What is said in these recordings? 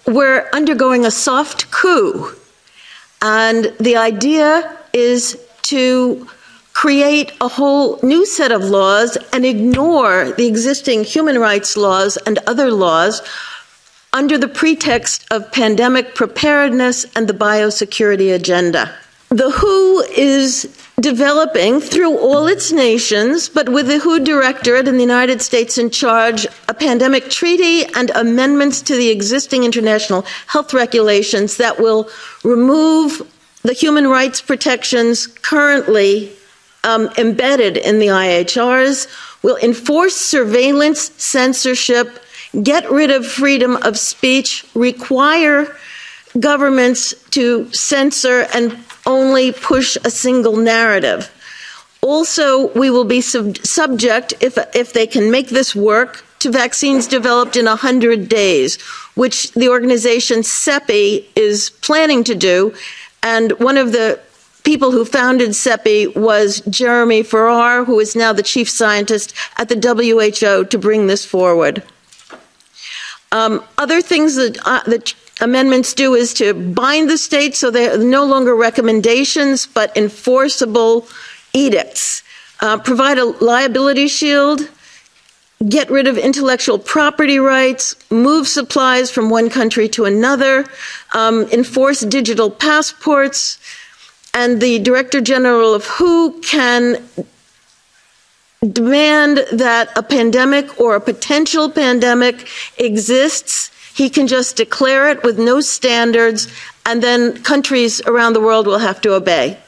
we're undergoing a soft coup. And the idea is to create a whole new set of laws and ignore the existing human rights laws and other laws under the pretext of pandemic preparedness and the biosecurity agenda. The WHO is developing through all its nations, but with the WHO Directorate in the United States in charge, a pandemic treaty and amendments to the existing international health regulations that will remove the human rights protections currently embedded in the IHRs, will enforce surveillance, censorship, get rid of freedom of speech, require governments to censor and only push a single narrative. Also, we will be subject, if they can make this work, to vaccines developed in 100 days, which the organization CEPI is planning to do. And one of the people who founded CEPI was Jeremy Farrar, who is now the chief scientist at the WHO, to bring this forward. Other things that the amendments do is to bind the states so they're no longer recommendations but enforceable edicts, provide a liability shield, get rid of intellectual property rights, move supplies from one country to another, enforce digital passports, and the Director General of WHO can demand that a pandemic or a potential pandemic exists. He can just declare it with no standards, and then countries around the world will have to obey.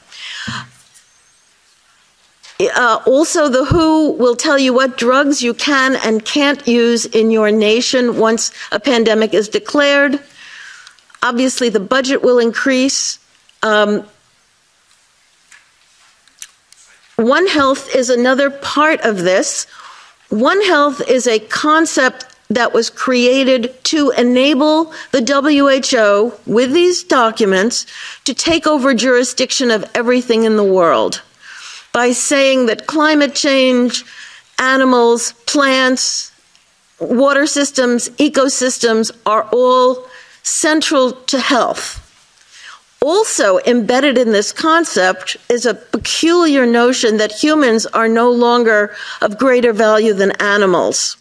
Also, the WHO will tell you what drugs you can and can't use in your nation once a pandemic is declared. Obviously, the budget will increase. One Health is another part of this. One Health is a concept that was created to enable the WHO, with these documents, to take over jurisdiction of everything in the world by saying that climate change, animals, plants, water systems, ecosystems are all central to health. Also embedded in this concept is a peculiar notion that humans are no longer of greater value than animals.